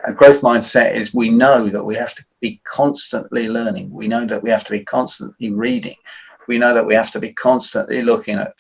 A growth mindset is we know that we have to be constantly learning. We know that we have to be constantly reading. We know that we have to be constantly looking at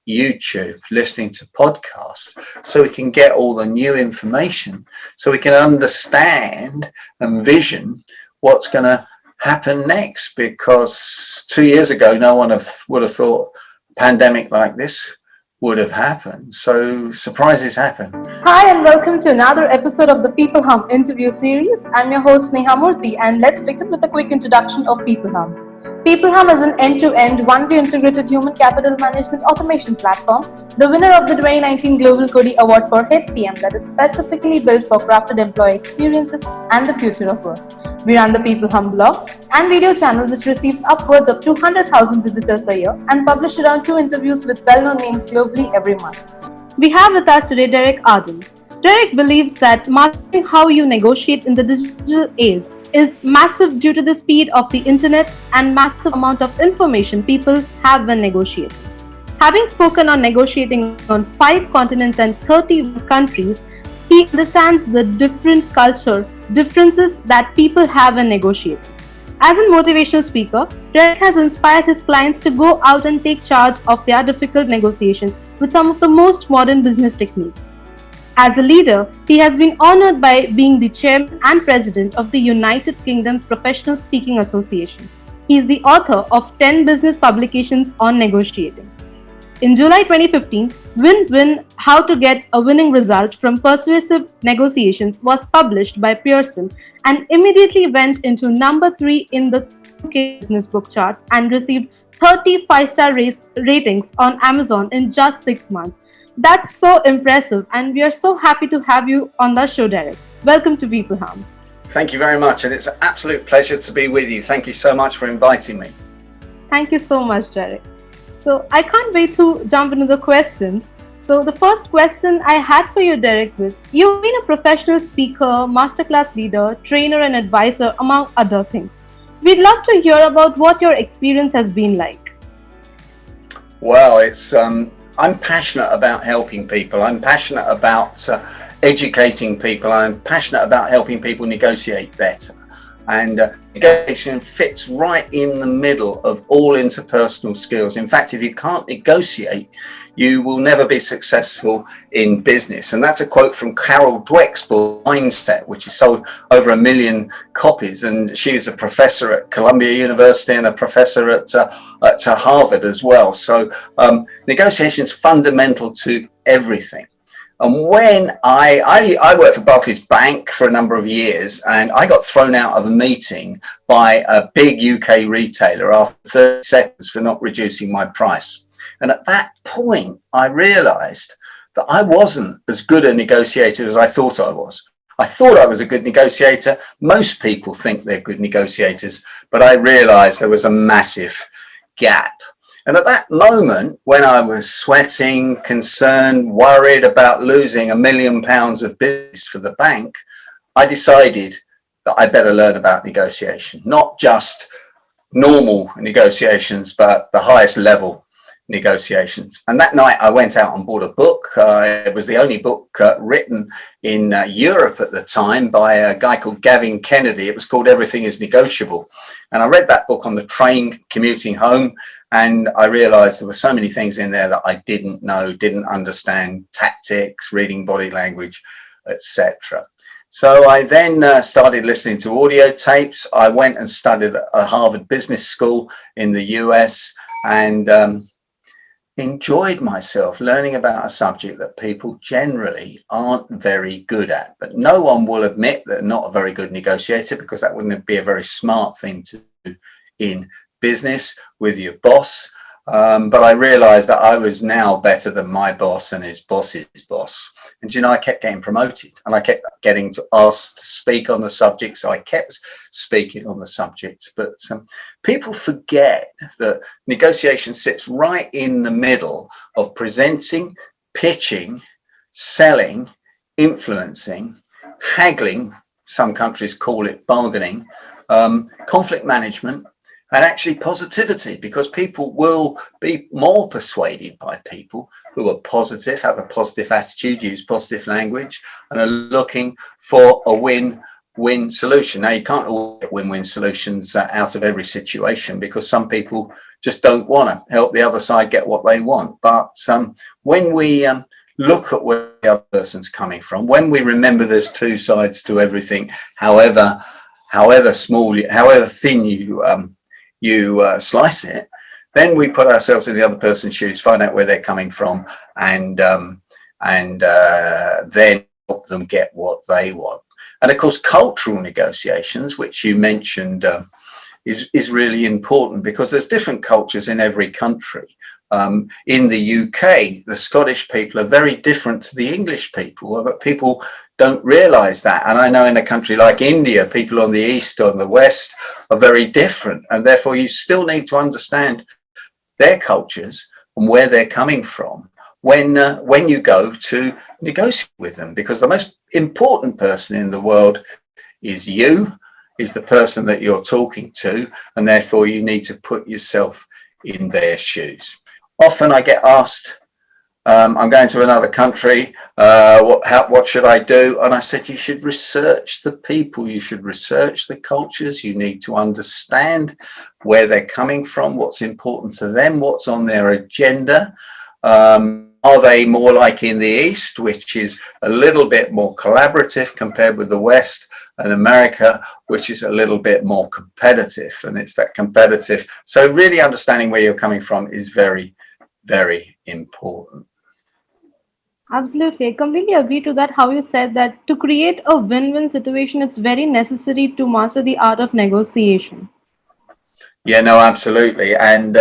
YouTube, listening to podcasts, so we can get all the new information, so we can understand and vision what's going to happen next. Because 2 years ago, no one would have thought a pandemic like this would have happened. So surprises happen. Hi and welcome to another episode of the peopleHum interview series. I'm your host Neha Murthy, and let's begin with a quick introduction of peopleHum. peopleHum is an end-to-end, one-way integrated human capital management automation platform, the winner of the 2019 Global Cody Award for HCM that is specifically built for crafted employee experiences and the future of work. We run the peopleHum blog and video channel, which receives upwards of 200,000 visitors a year and publish around 2 interviews with well-known names globally every month. We have with us today Derek Arden. Derek believes that mastering how you negotiate in the digital age is massive due to the speed of the internet and massive amount of information people have when negotiating. Having spoken on negotiating on 5 continents and 30 countries, he understands the different culture differences that people have when negotiating. As a motivational speaker, Derek has inspired his clients to go out and take charge of their difficult negotiations with some of the most modern business techniques. As a leader, he has been honored by being the chairman and president of the United Kingdom's Professional Speaking Association. He is the author of 10 business publications on negotiating. In July 2015, Win-Win: How to Get a Winning Result from Persuasive Negotiations was published by Pearson and immediately went into number 3 in the UK business book charts and received 30 5-star ratings on Amazon in just 6 months. That's so impressive, and we are so happy to have you on the show, Derek. Welcome to peopleHum. Thank you very much, and it's an absolute pleasure to be with you. Thank you so much for inviting me. Thank you so much, Derek. So I can't wait to jump into the questions. So the first question I had for you, Derek, was, you've been a professional speaker, masterclass leader, trainer and advisor, among other things. We'd love to hear about what your experience has been like. Well, I'm passionate about helping people. I'm passionate about educating people. I'm passionate about helping people negotiate better. And negotiation fits right in the middle of all interpersonal skills. In fact, if you can't negotiate, you will never be successful in business. And that's a quote from Carol Dweck's book, Mindset, which has sold over 1 million copies. And she was a professor at Columbia University and a professor at Harvard as well. So negotiation is fundamental to everything. And when I worked for Barclays Bank for a number of years, and I got thrown out of a meeting by a big UK retailer after 30 seconds for not reducing my price. And at that point, I realized that I wasn't as good a negotiator as I thought I was. I thought I was a good negotiator. Most people think they're good negotiators, but I realized there was a massive gap. And at that moment, when I was sweating, concerned, worried about losing £1 million of business for the bank, I decided that I better learn about negotiation, not just normal negotiations, but the highest level negotiations. And that night I went out and bought a book. It was the only book written in Europe at the time by a guy called Gavin Kennedy. It was called Everything is Negotiable. And I read that book on the train commuting home, and I realized there were so many things in there that I didn't know, didn't understand: tactics, reading body language, etc. So I then started listening to audio tapes. I went and studied at Harvard Business School in the US, and enjoyed myself learning about a subject that people generally aren't very good at. But no one will admit they're not a very good negotiator, because that wouldn't be a very smart thing to do in business with your boss. But I realized that I was now better than my boss and his boss's boss. And I kept getting promoted, and I kept getting asked to speak on the subject, so I kept speaking on the subject. But people forget that negotiation sits right in the middle of presenting, pitching, selling, influencing, haggling. Some countries call it bargaining, conflict management, and actually positivity, because people will be more persuaded by people who are positive, have a positive attitude, use positive language, and are looking for a win-win solution. Now, you can't always get win-win solutions out of every situation, because some people just don't want to help the other side get what they want. But when we look at where the other person's coming from, when we remember there's two sides to everything, however small, however thin you slice it, then we put ourselves in the other person's shoes, find out where they're coming from, and then help them get what they want. And of course, cultural negotiations, which you mentioned, is really important, because there's different cultures in every country. In the UK, the Scottish people are very different to the English people, but people don't realise that. And I know in a country like India, people on the east or the west are very different, and therefore you still need to understand their cultures and where they're coming from when you go to negotiate with them, because the most important person in the world is you, is the person that you're talking to, and therefore you need to put yourself in their shoes. Often I get asked, I'm going to another country, what should I do? And I said, you should research the people, you should research the cultures, you need to understand where they're coming from, what's important to them, what's on their agenda. Are they more like in the East, which is a little bit more collaborative compared with the West, and America, which is a little bit more competitive, and it's that competitive. So really understanding where you're coming from is very, very important. Absolutely. I completely agree to that. How you said that to create a win-win situation, it's very necessary to master the art of negotiation. Yeah, no, absolutely. And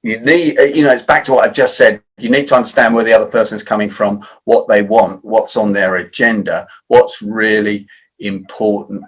you need, it's back to what I've just said. You need to understand where the other person's coming from, what they want, what's on their agenda, what's really important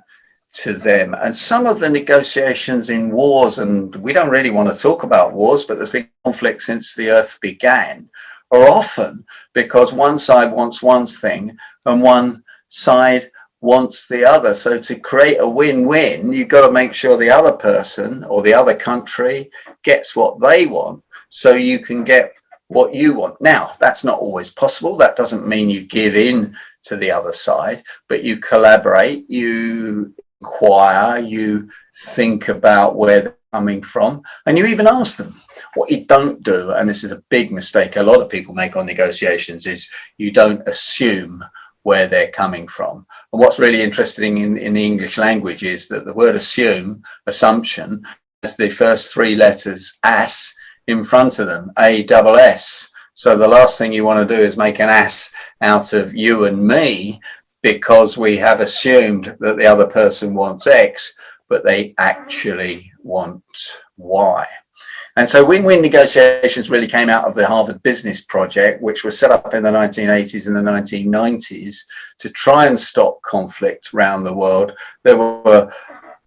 to them. And some of the negotiations in wars, and we don't really want to talk about wars, but there's been conflict since the earth began, are often because one side wants one thing and one side wants the other. So to create a win-win, you've got to make sure the other person or the other country gets what they want, so you can get what you want. Now, that's not always possible. That doesn't mean you give in to the other side, but you collaborate, you inquire, you think about where they're coming from, and you even ask them. What you don't do, and this is a big mistake a lot of people make on negotiations, is you don't assume where they're coming from. And what's really interesting in the English language is that the word assumption, has the first three letters as in front of them, ASS. So the last thing you want to do is make an ass out of you and me, because we have assumed that the other person wants X, but they actually want Y. And so win-win negotiations really came out of the Harvard Business Project, which was set up in the 1980s and the 1990s to try and stop conflict around the world. There were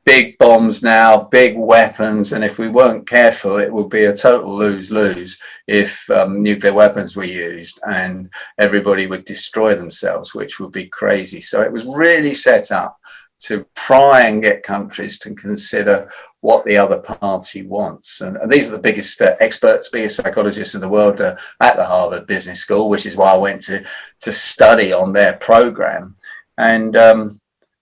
big bombs now, big weapons, and if we weren't careful, it would be a total lose-lose if nuclear weapons were used, and everybody would destroy themselves, which would be crazy. So it was really set up to try and get countries to consider what the other party wants. And these are the biggest experts, biggest psychologists in the world at the Harvard Business School, which is why I went to study on their program. And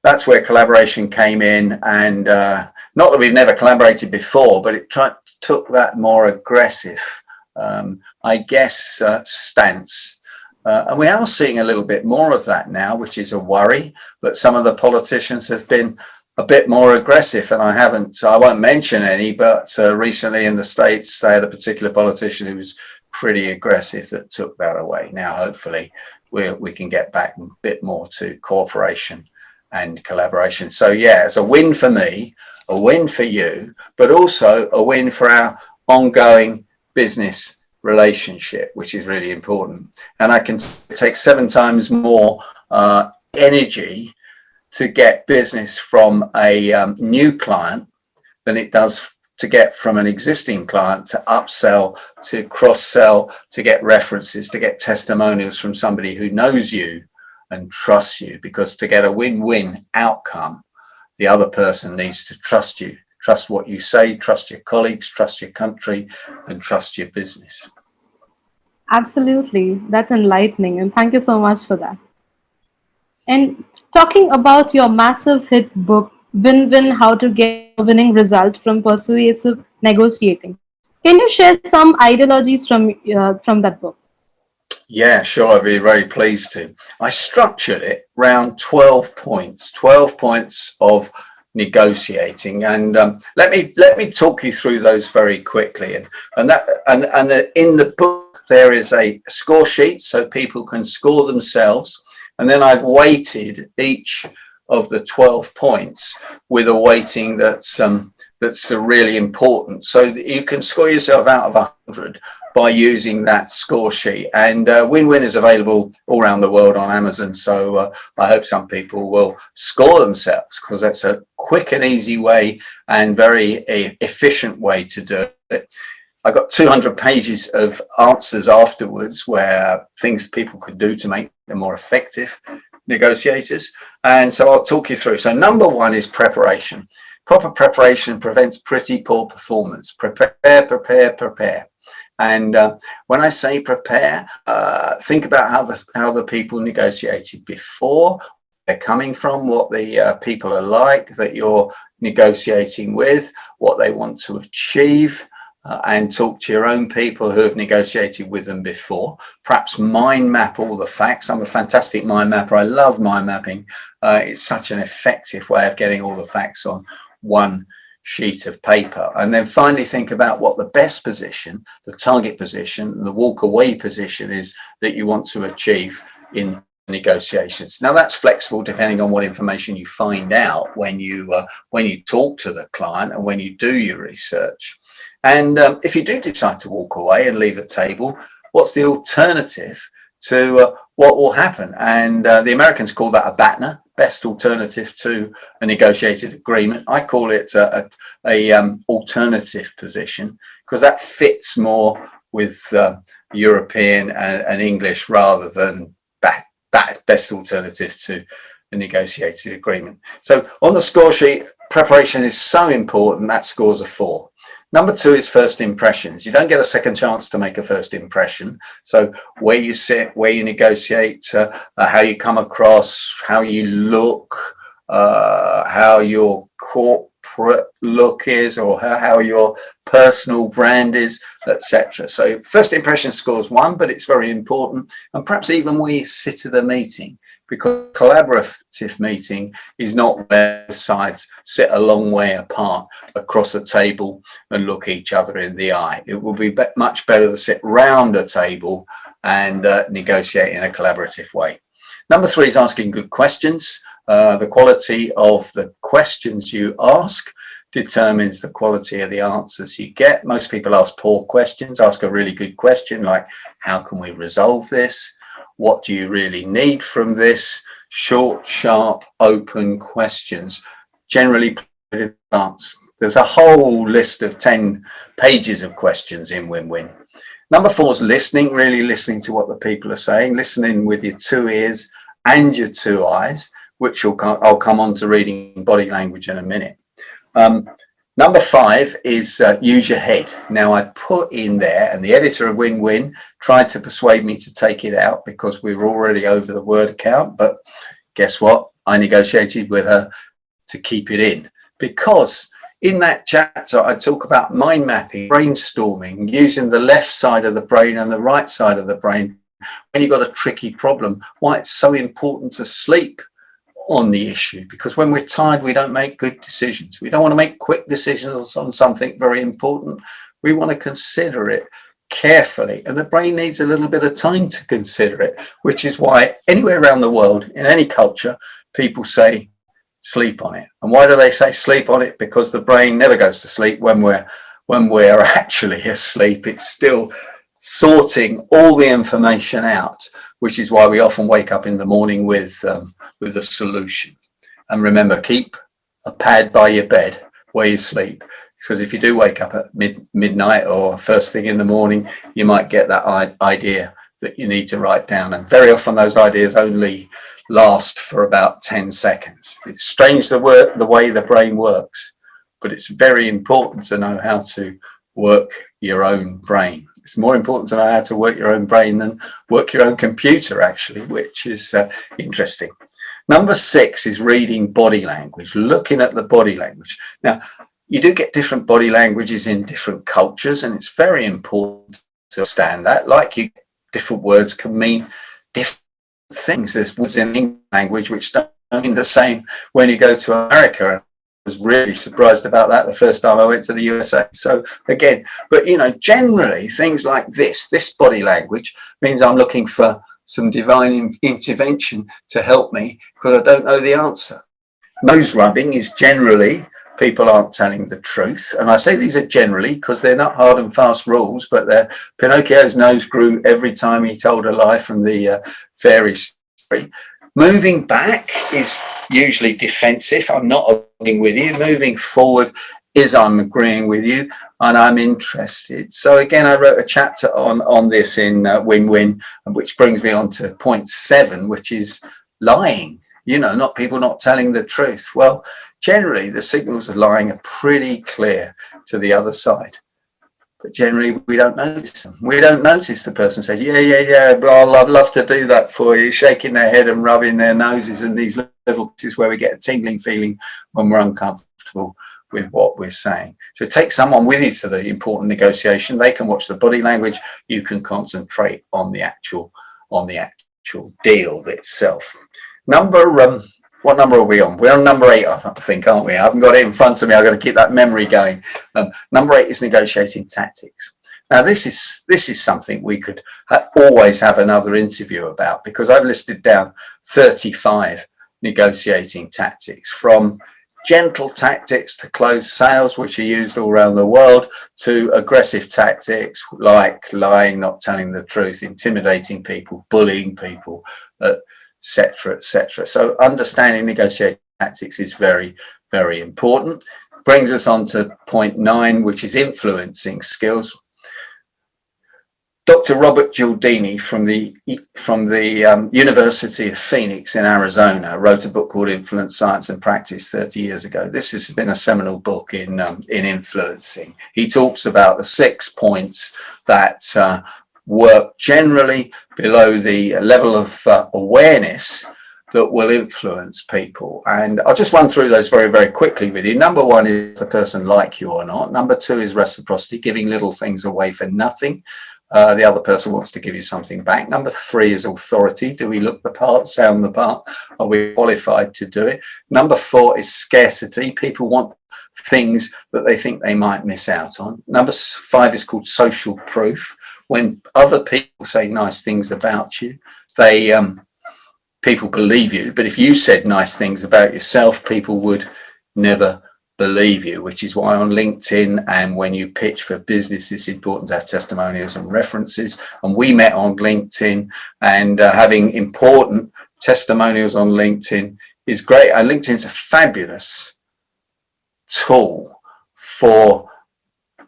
that's where collaboration came in. And not that we've never collaborated before, but it took that more aggressive, stance. And we are seeing a little bit more of that now, which is a worry. But some of the politicians have been a bit more aggressive, and I won't mention any, but recently in the States, they had a particular politician who was pretty aggressive that took that away. Now, hopefully, we can get back a bit more to cooperation and collaboration. So yeah, it's a win for me, a win for you, but also a win for our ongoing business relationship, which is really important. And I can take 7 times more energy to get business from a new client than it does to get from an existing client, to upsell, to cross-sell, to get references, to get testimonials from somebody who knows you and trusts you. Because to get a win-win outcome, the other person needs to trust you, trust what you say, trust your colleagues, trust your country, and trust your business. Absolutely. That's enlightening. And thank you so much for that. And talking about your massive hit book, Win Win How to Get a Winning Result from Persuasive Negotiating, can you share some ideologies from that book? Yeah, sure. I'd be very pleased to. I structured it around 12 points of negotiating, and let me talk you through those very quickly. In the book there is a score sheet so people can score themselves, and then I've weighted each of the 12 points with a weighting that's really important, so that you can score yourself out of 100 by using that score sheet. And Win-Win is available all around the world on Amazon. So I hope some people will score themselves, because that's a quick and easy way and very efficient way to do it. I got 200 pages of answers afterwards, where things people could do to make them more effective negotiators. And so I'll talk you through. So number one is preparation. Proper preparation prevents pretty poor performance. Prepare, prepare, prepare. And when I say prepare, think about how the people negotiated before, they're coming from, what the people are like that you're negotiating with, what they want to achieve, and talk to your own people who have negotiated with them before. Perhaps mind map all the facts. I'm a fantastic mind mapper. I love mind mapping. It's such an effective way of getting all the facts on one sheet of paper. And then finally think about what the best position, the target position, the walk away position is that you want to achieve in negotiations. Now that's flexible depending on what information you find out when you talk to the client and when you do your research. And if you do decide to walk away and leave the table, what's the alternative to what will happen? And the Americans call that a BATNA, best alternative to a negotiated agreement. I call it a alternative position, because that fits more with European and English, rather than best alternative to a negotiated agreement. So on the score sheet, preparation is so important. That scores a 4. Number 2 is first impressions. You don't get a second chance to make a first impression. So where you sit, where you negotiate, how you come across, how you look, how your corporate look is, or how your personal brand is, etc. So first impression scores 1, but it's very important. And perhaps even where you sit at a meeting, because collaborative meeting is not where sides sit a long way apart across a table and look each other in the eye. It will be much better to sit round a table and negotiate in a collaborative way. Number 3 is asking good questions. The quality of the questions you ask determines the quality of the answers you get. Most people ask poor questions. Ask a really good question like, how can we resolve this? What do you really need from this? Short, sharp, open questions. Generally, advance. There's a whole list of 10 pages of questions in Win-Win. Number 4 is listening, really listening to what the people are saying, listening with your 2 ears and your 2 eyes, which I'll come on to reading body language in a minute. Number 5 is use your head. Now I put in there, and the editor of Win-Win tried to persuade me to take it out because we were already over the word count, but guess what? I negotiated with her to keep it in, because in that chapter I talk about mind mapping, brainstorming, using the left side of the brain and the right side of the brain when you've got a tricky problem, why it's so important to sleep on the issue, because when we're tired we don't make good decisions. We don't want to make quick decisions on something very important. We want to consider it carefully, and the brain needs a little bit of time to consider it, which is why anywhere around the world, in any culture, people say sleep on it. And why do they say sleep on it? Because the brain never goes to sleep when we're actually asleep. It's still sorting all the information out, which is why we often wake up in the morning with a solution. And remember, keep a pad by your bed where you sleep, because if you do wake up at midnight or first thing in the morning, you might get that idea that you need to write down. And very often those ideas only last for about 10 seconds. It's strange the way the brain works, but it's very important to know how to work your own brain. It's more important to know how to work your own brain than work your own computer, actually, which is interesting. Number 6 is reading body language, looking at the body language. Now, you do get different body languages in different cultures, and it's very important to understand that. Like you, different words can mean different things. There's words in English language which don't mean the same when you go to America. I was really surprised about that the first time I went to the USA. So again, but you know, generally things like this body language means I'm looking for some divine intervention to help me because I don't know the answer. Nose rubbing is generally people aren't telling the truth. And I say these are generally because they're not hard and fast rules, but they're Pinocchio's nose grew every time he told a lie from the fairy story. Moving back is usually defensive. I'm not agreeing with you. Moving forward is I'm agreeing with you and I'm interested. So again, I wrote a chapter on this in Win-Win, which brings me on to point 7, which is lying. You know, not people not telling the truth. Well, generally the signals of lying are pretty clear to the other side. But generally we don't notice them. We don't notice the person says, yeah, blah, I'd love to do that for you, shaking their head and rubbing their noses and these little places where we get a tingling feeling when we're uncomfortable with what we're saying. So take someone with you to the important negotiation. They can watch the body language. You can concentrate on the actual deal itself. What number are we on? We're on number 8, I think, aren't we? I haven't got it in front of me. I've got to keep that memory going. Number 8 is negotiating tactics. Now, this is something we could always have another interview about, because I've listed down 35 negotiating tactics, from gentle tactics to close sales, which are used all around the world, to aggressive tactics like lying, not telling the truth, intimidating people, bullying people, etc., etc. So understanding negotiating tactics is very, very important. Brings us on to point 9, which is influencing skills. Dr. Robert Cialdini from the University of Phoenix in Arizona wrote a book called Influence, Science and Practice 30 years ago. This has been a seminal book in influencing. He talks about the 6 points that work generally below the level of awareness that will influence people. And I'll just run through those very, very quickly with you. Number 1 is the person like you or not. Number 2 is reciprocity, giving little things away for nothing. The other person wants to give you something back. Number 3 is authority. Do we look the part, sound the part? Are we qualified to do it? Number 4 is scarcity. People want things that they think they might miss out on. Number 5 is called social proof. When other people say nice things about you, people believe you. But if you said nice things about yourself, people would never believe you, which is why on LinkedIn and when you pitch for business, it's important to have testimonials and references. And we met on LinkedIn, and having important testimonials on LinkedIn is great. And LinkedIn's a fabulous tool for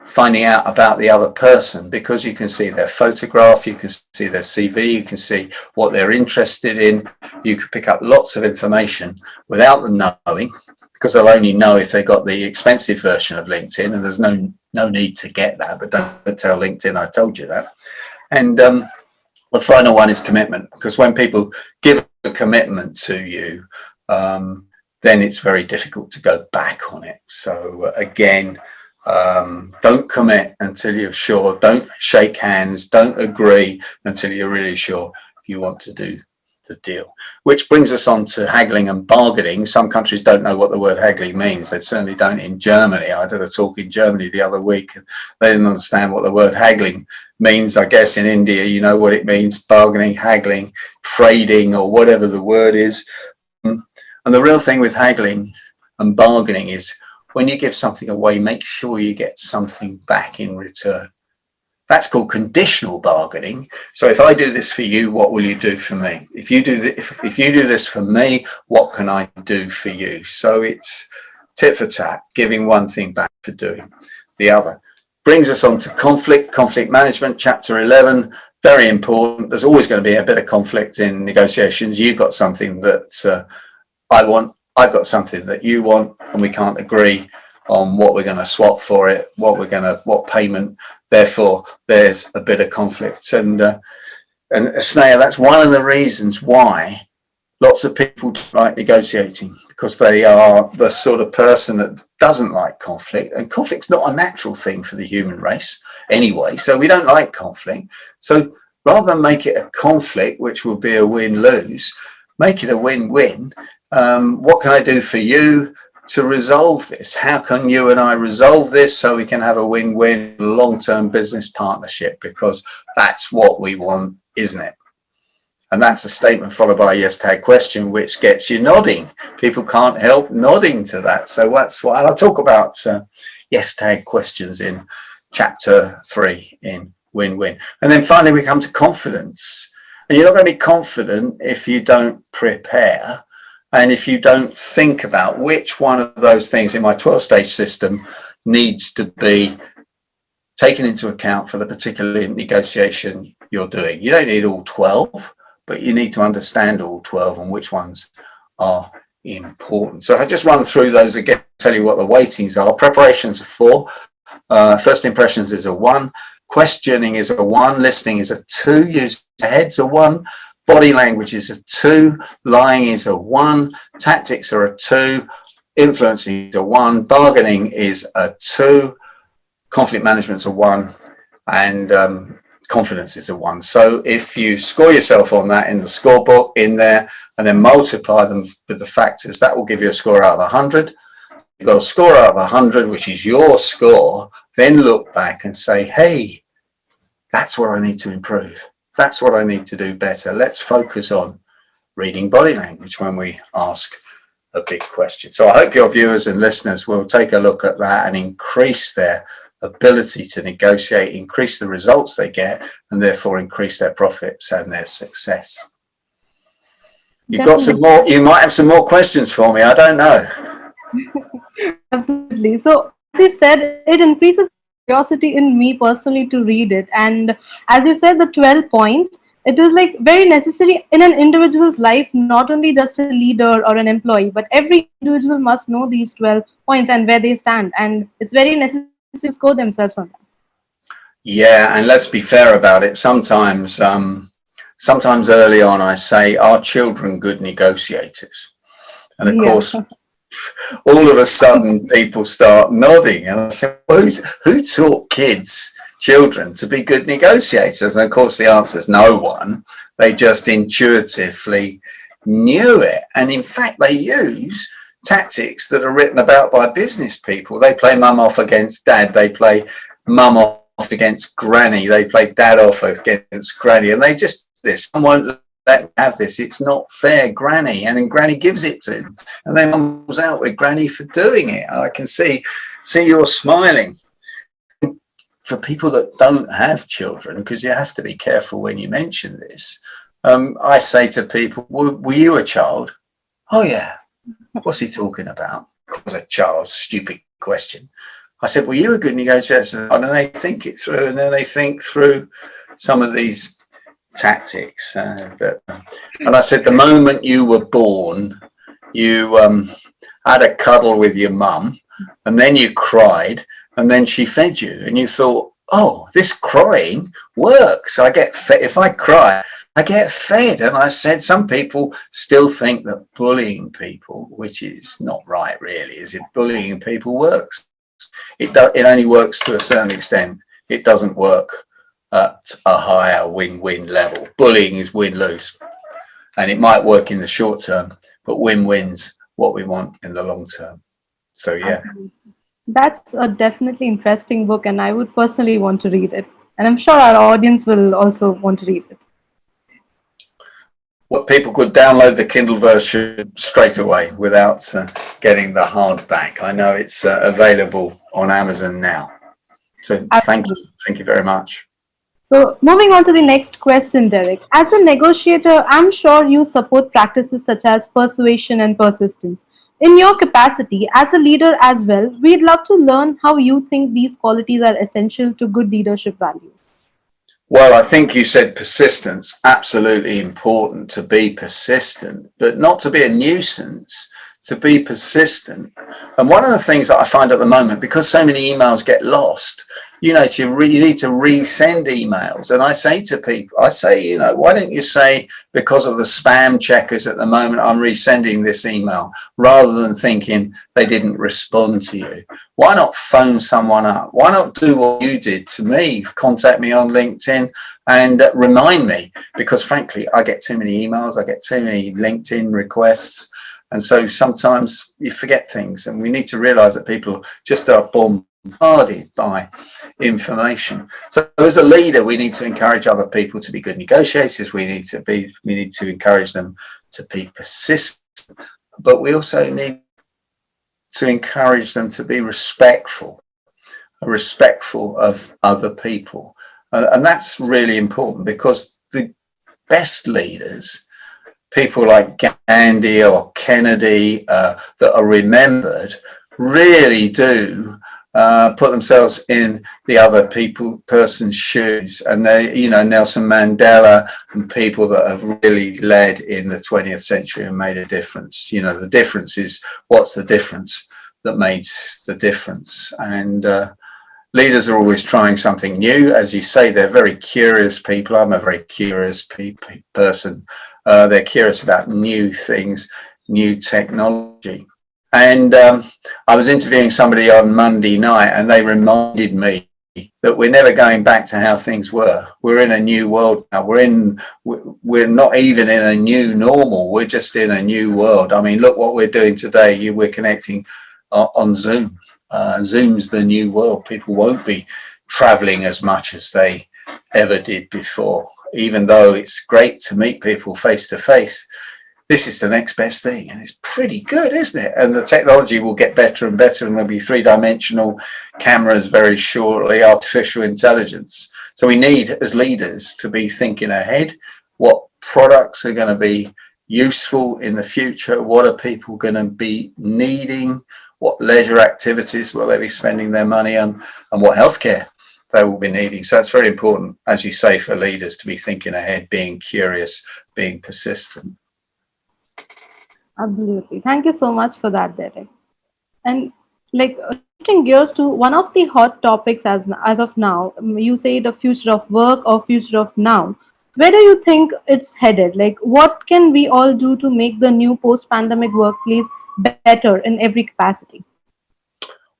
finding out about the other person, because you can see their photograph, you can see their CV, you can see what they're interested in. You can pick up lots of information without them knowing, because they'll only know if they got the expensive version of LinkedIn, and there's no need to get that, but don't tell LinkedIn I told you that. And the final one is commitment, because when people give a commitment to you, then it's very difficult to go back on it. So again, don't commit until you're sure. Don't shake hands. Don't agree until you're really sure you want to do the deal. Which brings us on to haggling and bargaining. Some countries don't know what the word haggling means. They certainly don't in Germany. I did a talk in Germany the other week, and they didn't understand what the word haggling means. I guess in India, you know what it means: bargaining, haggling, trading, or whatever the word is. And the real thing with haggling and bargaining is, when you give something away, make sure you get something back in return. That's called conditional bargaining. So if I do this for you, what will you do for me? If you do this for me, what can I do for you? So it's tit for tat, giving one thing back for doing the other. Brings us on to conflict management, chapter 11. Very important. There's always going to be a bit of conflict in negotiations. You've got something that I want, I've got something that you want, and we can't agree on what we're going to swap for it, what payment. Therefore, there's a bit of conflict. And Sneha, that's one of the reasons why lots of people don't like negotiating, because they are the sort of person that doesn't like conflict. And conflict's not a natural thing for the human race anyway. So we don't like conflict. So rather than make it a conflict, which will be a win-lose, make it a win-win. What can I do for you to resolve this? How can you and I resolve this so we can have a win-win long-term business partnership? Because that's what we want, isn't it? And that's a statement followed by a yes tag question, which gets you nodding. People can't help nodding to that. So that's why I'll talk about yes tag questions in chapter 3 in win-win. And then finally we come to confidence. And you're not going to be confident if you don't prepare and if you don't think about which one of those things in my 12-stage system needs to be taken into account for the particular negotiation you're doing. You don't need all 12, but you need to understand all 12 and which ones are important. So I just run through those again, tell you what the weightings are. Preparations are 4. First impressions is a 1. Questioning is a 1. Listening is a 2. Using your head's a 1. Body language is a 2. Lying is a 1. Tactics are a 2. Influencing is a 1. Bargaining is a 2. Conflict management's a 1. And confidence is a 1. So if you score yourself on that in the scorebook in there and then multiply them with the factors, that will give you a score out of 100. You've got a score out of 100, which is your score. Then look back and say, hey, that's what I need to improve. That's what I need to do better. Let's focus on reading body language when we ask a big question. So I hope your viewers and listeners will take a look at that and increase their ability to negotiate, increase the results they get, and therefore increase their profits and their success. You've got some more, you might have some more questions for me, I don't know. Absolutely. So, as you said, it increases curiosity in me personally to read it. And as you said, the 12 points, it is like very necessary in an individual's life, not only just a leader or an employee, but every individual must know these 12 points and where they stand. And it's very necessary to score themselves on that. Yeah, and let's be fair about it. Sometimes early on I say, are children good negotiators? And of course, all of a sudden people start nodding. And I say, well, who taught children to be good negotiators? And of course the answer is no one. They just intuitively knew it. And in fact, they use tactics that are written about by business people. They play mum off against dad. They play mum off against granny. They play dad off against granny. And they just, this, someone won't let me have this. It's not fair, granny. And then granny gives it to him. And then mum's out with granny for doing it. And I can see you're smiling. For people that don't have children, because you have to be careful when you mention this, I say to people, were you a child? Oh yeah. What's he talking about? Of course, a child, stupid question. I said, were you a good negotiator? And then they think it through, and then they think through some of these tactics. And I said, the moment you were born, you had a cuddle with your mum, and then you cried, and then she fed you, and you thought, oh, this crying works. I get fed. If I cry, I get fed. And I said, some people still think that bullying people, which is not right really, is it? Bullying people works. It only works to a certain extent. It doesn't work at a higher win-win level. Bullying is win-lose. And it might work in the short term, but win-win's what we want in the long term. So yeah. That's a definitely interesting book, and I would personally want to read it. And I'm sure our audience will also want to read it. Well, people could download the Kindle version straight away without getting the hardback. I know it's available on Amazon now. So thank you very much. So moving on to the next question, Derek. As a negotiator, I'm sure you support practices such as persuasion and persistence. In your capacity as a leader as well, we'd love to learn how you think these qualities are essential to good leadership values. Well, I think you said persistence, absolutely important to be persistent, but not to be a nuisance, to be persistent. And one of the things that I find at the moment, because so many emails get lost, you know, you need to resend emails. And I say to people, I say, you know, why don't you say, because of the spam checkers at the moment, I'm resending this email, rather than thinking they didn't respond to you. Why not phone someone up? Why not do what you did to me? Contact me on LinkedIn and remind me, because frankly, I get too many emails, I get too many LinkedIn requests. And so sometimes you forget things, and we need to realize that people just are bombarded by information. So as a leader, we need to encourage other people to be good negotiators. We need to encourage them to be persistent, but we also need to encourage them to be respectful of other people. And that's really important, because the best leaders, people like Gandhi or Kennedy, that are remembered, really do put themselves in the other person's shoes. And they, you know, Nelson Mandela and people that have really led in the 20th century and made a difference. You know, the difference is, what's the difference that makes the difference? And leaders are always trying something new. As you say, they're very curious people. I'm a very curious person. They're curious about new things, new technology. And I was interviewing somebody on Monday night, and they reminded me that we're never going back to how things were. We're in a new world now. We're not even in a new normal. We're just in a new world. I mean, look what we're doing today. We're connecting on Zoom. Zoom's the new world. People won't be traveling as much as they ever did before. Even though it's great to meet people face to face, this is the next best thing, and it's pretty good, isn't it? And the technology will get better and better, and there'll be three-dimensional cameras very shortly, artificial intelligence. So we need, as leaders, to be thinking ahead. What products are going to be useful in the future? What are people going to be needing? What leisure activities will they be spending their money on? And what healthcare they will be needing? So it's very important, as you say, for leaders to be thinking ahead, being curious, being persistent. Absolutely. Thank you so much for that, Derek. And shifting gears to one of the hot topics as of now, you say the future of work or future of now. Where do you think it's headed? Like, what can we all do to make the new post-pandemic workplace better in every capacity?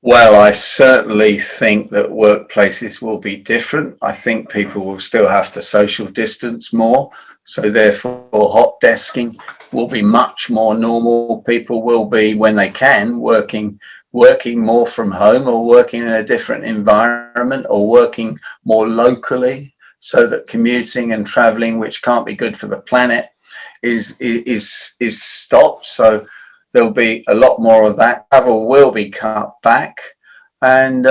Well, I certainly think that workplaces will be different. I think people will still have to social distance more. So therefore, hot desking will be much more normal. People will be, when they can, working more from home, or working in a different environment, or working more locally, so that commuting and traveling, which can't be good for the planet, is stopped. So there'll be a lot more of that. Travel will be cut back, and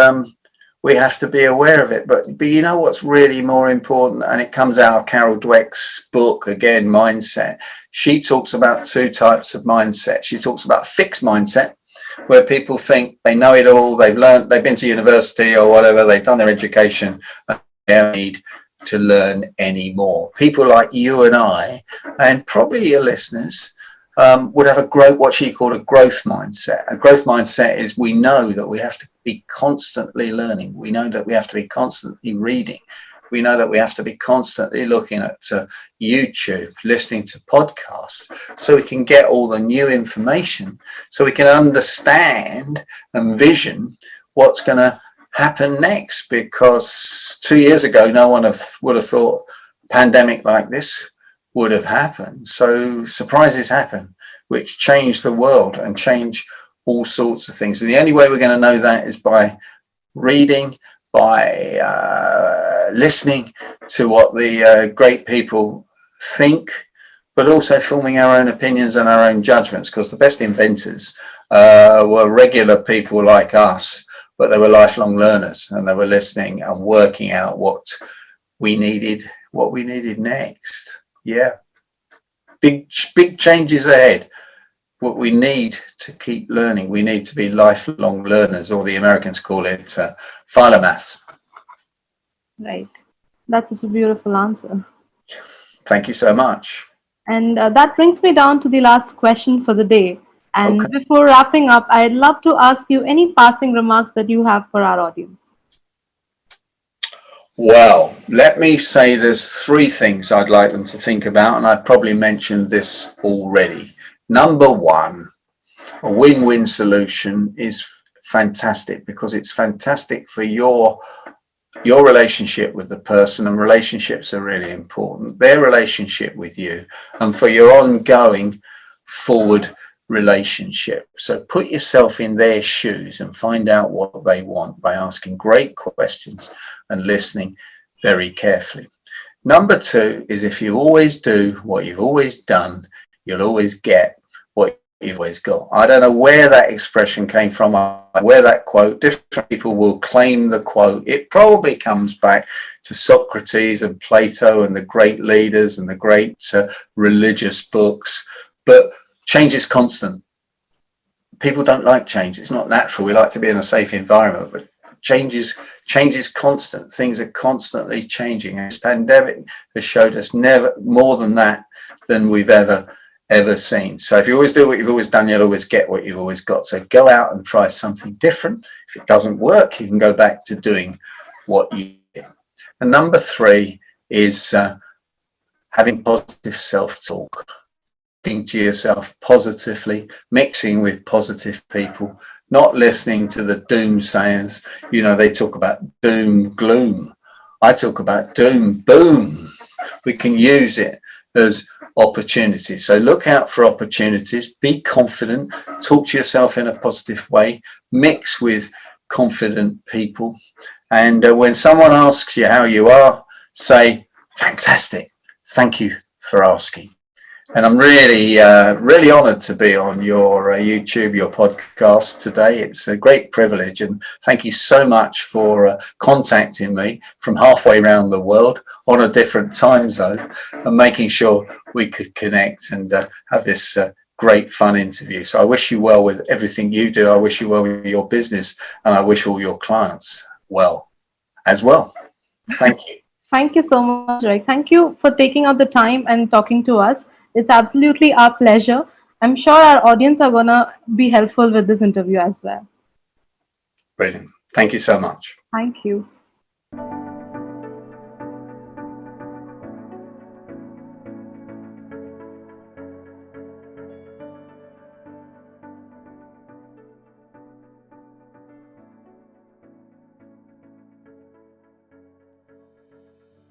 we have to be aware of it. But you know what's really more important, and it comes out of Carol Dweck's book again, Mindset. She talks about two types of mindset. She talks about fixed mindset, where people think they know it all, they've learned, they've been to university or whatever, they've done their education, and they don't need to learn anymore. People like you and I, and probably your listeners, would have what she called a growth mindset. A growth mindset is, we know that we have to be constantly learning. We know that we have to be constantly reading. We know that we have to be constantly looking at YouTube, listening to podcasts, so we can get all the new information, so we can understand and vision what's going to happen next. Because 2 years ago, no one would have thought a pandemic like this would have happened. So surprises happen, which change the world and change all sorts of things. And the only way we're going to know that is by reading, by listening to what the great people think, but also forming our own opinions and our own judgments, because the best inventors were regular people like us, but they were lifelong learners, and they were listening and working out what we needed next. Yeah, big changes ahead. What we need to keep learning, we need to be lifelong learners, or the Americans call it philomaths. Right. That's such a beautiful answer. Thank you so much. And that brings me down to the last question for the day. And Okay. before wrapping up, I'd love to ask you any passing remarks that you have for our audience. Well, let me say there's three things I'd like them to think about, and I probably mentioned this already. Number one, a win-win solution is fantastic because it's fantastic for your relationship with the person, and relationships are really important, their relationship with you, and for your ongoing forward relationship. So put yourself in their shoes and find out what they want by asking great questions and listening very carefully. Number two is, if you always do what you've always done, you'll always get what you've always got. I don't know where that expression came from, where that quote, different people will claim the quote. It probably comes back to Socrates and Plato and the great leaders and the great religious books. But change is constant. People don't like change. It's not natural. We like to be in a safe environment, but change is constant. Things are constantly changing. And this pandemic has showed us never more than we've ever seen. So if you always do what you've always done, you'll always get what you've always got. So go out and try something different. If it doesn't work, you can go back to doing what you did. And number three is having positive self-talk. Talking to yourself positively, mixing with positive people, not listening to the doomsayers. You know, they talk about doom, gloom. I talk about doom, boom. We can use it as opportunities. So look out for opportunities, be confident, talk to yourself in a positive way, mix with confident people. And when someone asks you how you are, say, fantastic, thank you for asking. And I'm really honoured to be on your YouTube, your podcast today. It's a great privilege, and thank you so much for contacting me from halfway around the world on a different time zone and making sure we could connect and have this great fun interview. So I wish you well with everything you do. I wish you well with your business, and I wish all your clients well as well. Thank you. Thank you so much, Ray. Thank you for taking out the time and talking to us. It's absolutely our pleasure. I'm sure our audience are going to be helpful with this interview as well. Brilliant. Thank you so much. Thank you.